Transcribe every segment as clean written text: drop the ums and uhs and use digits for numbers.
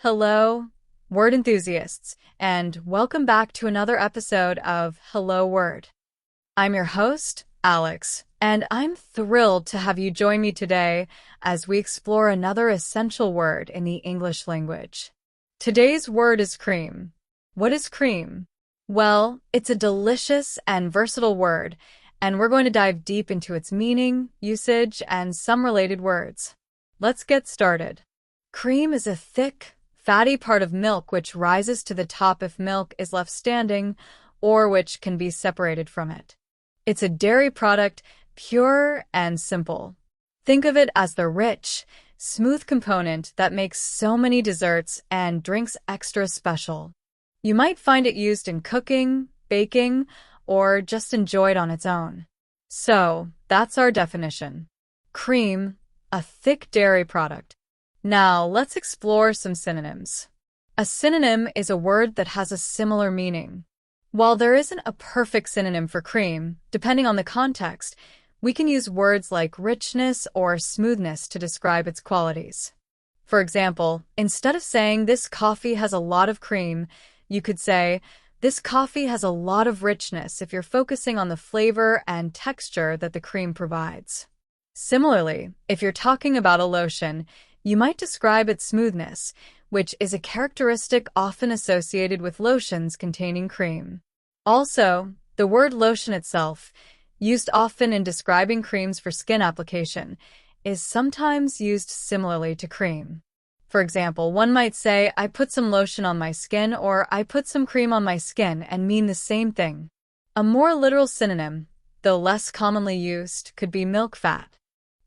Hello, word enthusiasts, and welcome back to another episode of Hello Word. I'm your host, Alex, and I'm thrilled to have you join me today as we explore another essential word in the English language. Today's word is cream. What is cream? Well, it's a delicious and versatile word, and we're going to dive deep into its meaning, usage, and some related words. Let's get started. Cream is a thick, fatty part of milk which rises to the top if milk is left standing or which can be separated from it. It's a dairy product, pure and simple. Think of it as the rich, smooth component that makes so many desserts and drinks extra special. You might find it used in cooking, baking, or just enjoyed on its own. So, that's our definition. Cream, a thick dairy product. Now, let's explore some synonyms. A synonym is a word that has a similar meaning. While there isn't a perfect synonym for cream, depending on the context, we can use words like richness or smoothness to describe its qualities. For example, instead of saying, "This coffee has a lot of cream," you could say, "This coffee has a lot of richness," if you're focusing on the flavor and texture that the cream provides. Similarly, if you're talking about a lotion, you might describe its smoothness, which is a characteristic often associated with lotions containing cream. Also, the word lotion itself, used often in describing creams for skin application, is sometimes used similarly to cream. For example, one might say, "I put some lotion on my skin," or "I put some cream on my skin," and mean the same thing. A more literal synonym, though less commonly used, could be milk fat.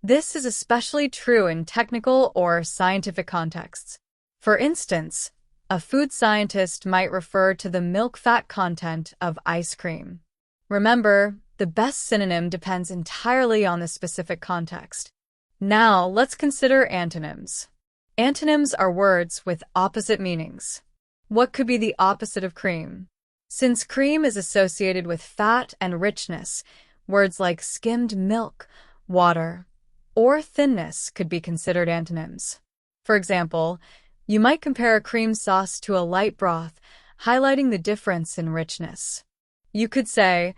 This is especially true in technical or scientific contexts. For instance, a food scientist might refer to the milk fat content of ice cream. Remember, the best synonym depends entirely on the specific context. Now, let's consider antonyms. Antonyms are words with opposite meanings. What could be the opposite of cream? Since cream is associated with fat and richness, words like skimmed milk, water, or thinness could be considered antonyms. For example, you might compare a cream sauce to a light broth, highlighting the difference in richness. You could say,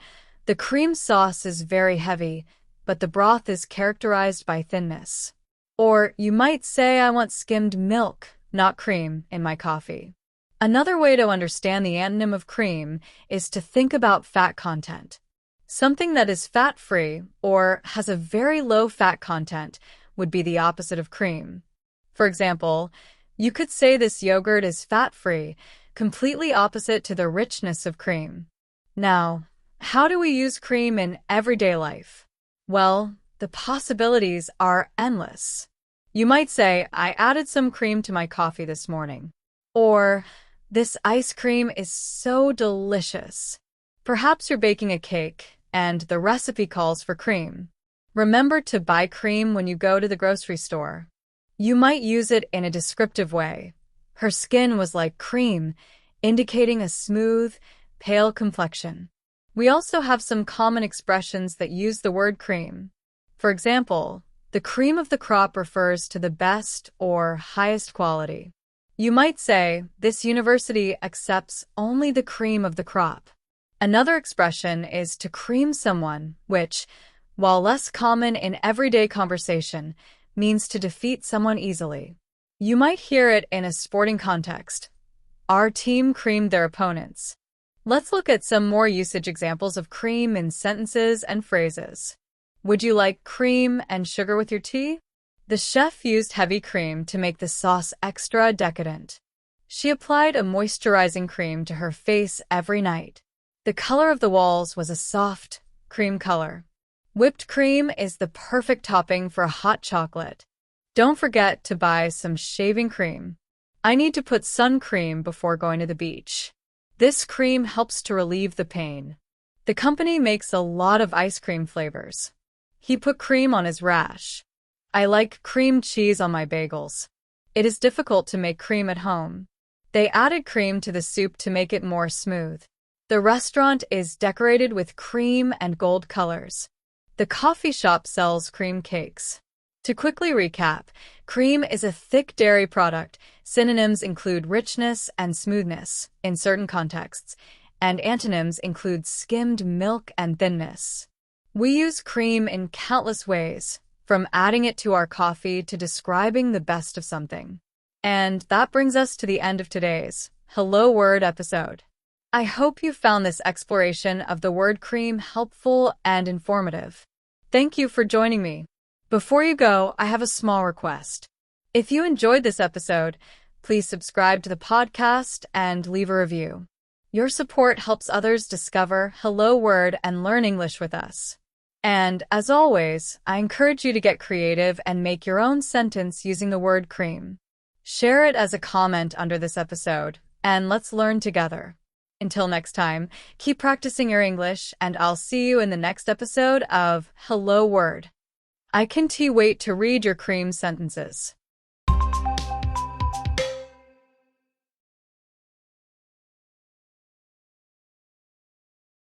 "The cream sauce is very heavy, but the broth is characterized by thinness." Or you might say, "I want skimmed milk, not cream, in my coffee." Another way to understand the antonym of cream is to think about fat content. Something that is fat-free or has a very low fat content would be the opposite of cream. For example, you could say this yogurt is fat-free, completely opposite to the richness of cream. Now, how do we use cream in everyday life? Well, the possibilities are endless. You might say, "I added some cream to my coffee this morning." Or, "This ice cream is so delicious." Perhaps you're baking a cake, and the recipe calls for cream. Remember to buy cream when you go to the grocery store. You might use it in a descriptive way. "Her skin was like cream," indicating a smooth, pale complexion. We also have some common expressions that use the word cream. For example, the cream of the crop refers to the best or highest quality. You might say, "This university accepts only the cream of the crop." Another expression is to cream someone, which, while less common in everyday conversation, means to defeat someone easily. You might hear it in a sporting context. "Our team creamed their opponents." Let's look at some more usage examples of cream in sentences and phrases. "Would you like cream and sugar with your tea?" The chef used heavy cream to make the sauce extra decadent. She applied a moisturizing cream to her face every night. The color of the walls was a soft, cream color. Whipped cream is the perfect topping for hot chocolate. Don't forget to buy some shaving cream. "I need to put sun cream before going to the beach." This cream helps to relieve the pain. The company makes a lot of ice cream flavors. He put cream on his rash. "I like cream cheese on my bagels." It is difficult to make cream at home. They added cream to the soup to make it more smooth. The restaurant is decorated with cream and gold colors. The coffee shop sells cream cakes. To quickly recap, cream is a thick dairy product. Synonyms include richness and smoothness in certain contexts, and antonyms include skimmed milk and thinness. We use cream in countless ways, from adding it to our coffee to describing the best of something. And that brings us to the end of today's Hello Word episode. I hope you found this exploration of the word cream helpful and informative. Thank you for joining me. Before you go, I have a small request. If you enjoyed this episode, please subscribe to the podcast and leave a review. Your support helps others discover Hello Word and learn English with us. And as always, I encourage you to get creative and make your own sentence using the word cream. Share it as a comment under this episode, and let's learn together. Until next time, keep practicing your English, and I'll see you in the next episode of Hello Word. I can't wait to read your cream sentences.